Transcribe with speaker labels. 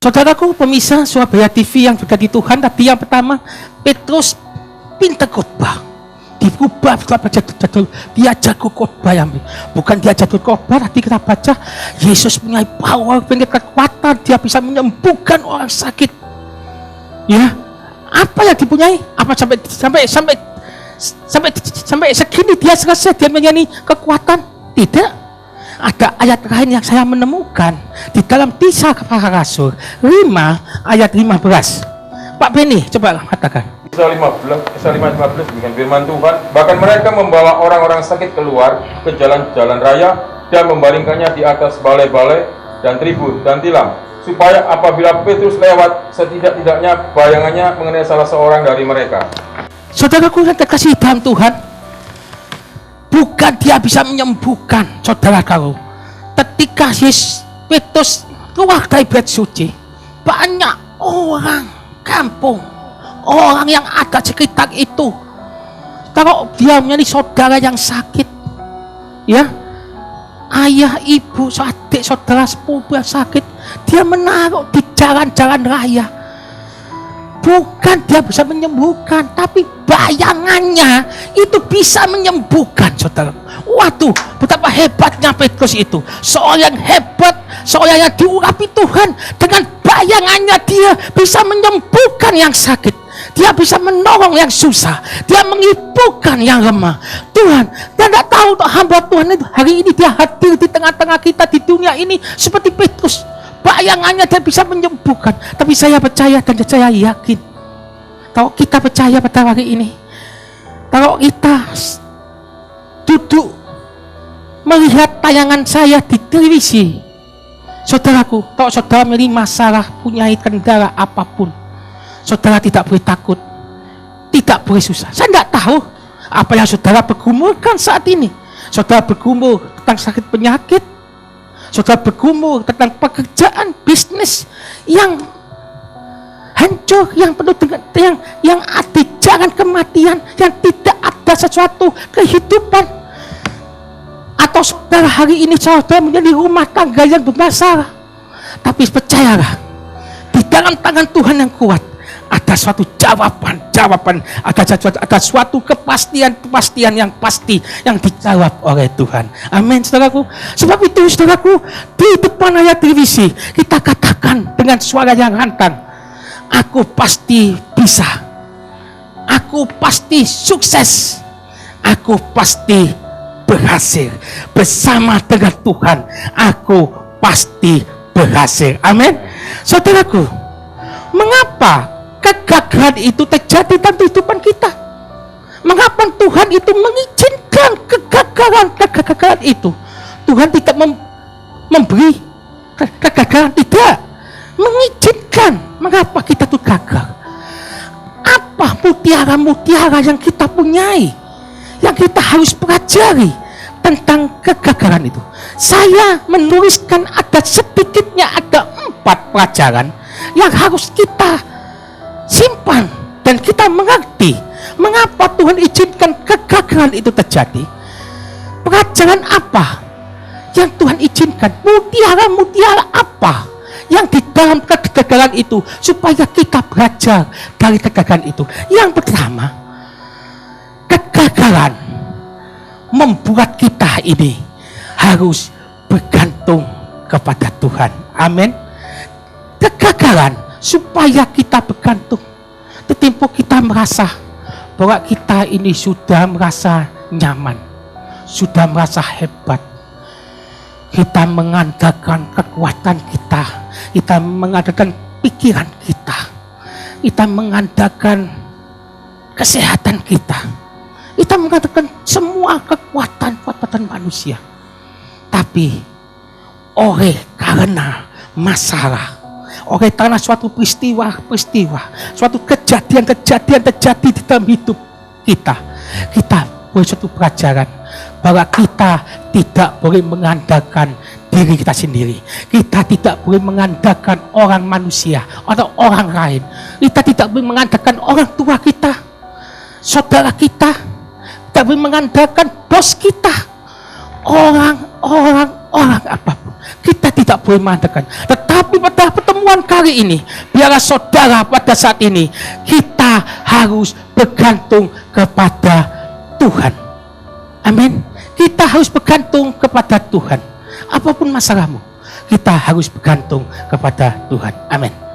Speaker 1: Saudaraku pemirsa Surabaya TV yang berkati Tuhan, tadi yang pertama Petrus pintar khotbah, diubah jadul, dia jago khotbah, yang bukan dia jago khotbah. Tadi kita baca Yesus punya power, punya kekuatan, dia bisa menyembuhkan orang sakit. Ya, apa yang dipunyai? Apa sampai segini dia selesai dia menyanyi kekuatan? Tidak. Ada ayat lain yang saya menemukan di dalam Kisah Para Rasul 5 ayat 15. Pak Beni, coba katakan.
Speaker 2: Kisah 5:15 dengan firman Tuhan, bahkan mereka membawa orang-orang sakit keluar ke jalan-jalan raya dan membaringkannya di atas balai-balai dan tribun dan tilam, supaya apabila Petrus lewat, setidak-tidaknya bayangannya mengenai salah seorang dari mereka.
Speaker 1: Saudaraku yang terkasih dalam Tuhan, bukan dia bisa menyembuhkan, saudara kau. Ketika Petrus keluar dari bait suci, banyak orang kampung, orang yang ada sekitar itu, kalau dia menjadi saudara yang sakit, ya, ayah, ibu, adik, saudara, sepupu yang sakit, dia menaruh di jalan-jalan raya. Bukan dia bisa menyembuhkan, tapi bayangannya itu bisa menyembuhkan, saudara. Waduh, betapa hebatnya Petrus itu. Seorang yang hebat, seorang yang diurapi Tuhan. Dengan bayangannya dia bisa menyembuhkan yang sakit. Dia bisa menolong yang susah. Dia menghiburkan yang lemah. Tuhan, dia tidak tahu hamba Tuhan itu hari ini dia hadir di tengah-tengah kita di dunia ini seperti Petrus. Bayangannya dia bisa menyembuhkan. Tapi saya percaya dan saya yakin, kalau kita percaya pada hari ini, kalau kita duduk melihat tayangan saya di televisi, saudaraku, kalau saudara memiliki masalah, punya kendala apapun, saudara tidak boleh takut, tidak boleh susah. Saya tidak tahu apa yang saudara bergumulkan saat ini. Saudara bergumul tentang sakit penyakit, saudara bergumul tentang pekerjaan, bisnis yang hancur, yang penuh dengan yang ada jangan kematian, yang tidak ada sesuatu kehidupan. Atau saudara hari ini saudara menjadi rumah tangga yang bermasalah, tapi percayalah, di dalam tangan Tuhan yang kuat ada suatu jawaban, ada suatu kepastian yang pasti yang dijawab oleh Tuhan. Amin, saudaraku. Sebab itu, saudaraku, di depan layar televisi kita katakan dengan suara yang lantang, aku pasti bisa, aku pasti sukses, aku pasti berhasil bersama dengan Tuhan. Aku pasti berhasil. Amin, saudaraku. Mengapa kegagalan itu terjadi dalam kehidupan kita? Mengapa Tuhan itu mengizinkan kegagalan itu? Tuhan tidak memberi kegagalan, tidak mengizinkan. Mengapa kita tuh gagal? Apa mutiara-mutiara yang kita punyai, yang kita harus pelajari tentang kegagalan itu? Saya menuliskan sedikitnya ada 4 pelajaran yang harus kita simpan dan kita mengerti mengapa Tuhan izinkan kegagalan itu terjadi. Pelajaran apa yang Tuhan izinkan? Mutiara-mutiara apa yang di dalam kegagalan itu supaya kita belajar dari kegagalan itu? Yang pertama, kegagalan membuat kita ini harus bergantung kepada Tuhan. Amin. Kegagalan supaya kita bergantung. Tempo kita merasa bahwa kita ini sudah merasa nyaman, sudah merasa hebat. Kita mengandalkan kekuatan kita mengandalkan pikiran kita mengandalkan kesehatan kita mengandalkan semua kekuatan manusia. Tapi oleh karena masalah, oleh karena suatu peristiwa, suatu kejadian terjadi di dalam hidup kita boleh suatu pelajaran bahwa kita tidak boleh mengandalkan diri kita sendiri. Kita tidak boleh mengandalkan orang manusia atau orang lain. Kita tidak boleh mengandalkan orang tua kita, saudara kita, tidak boleh mengandalkan bos kita, orang apapun. Kita tidak boleh mengandalkan. Tetapi pada pertemuan kali hari ini, biarlah saudara pada saat ini, kita harus bergantung kepada Tuhan. Amin. Kita harus bergantung kepada Tuhan. Apapun masalahmu, kita harus bergantung kepada Tuhan. Amin.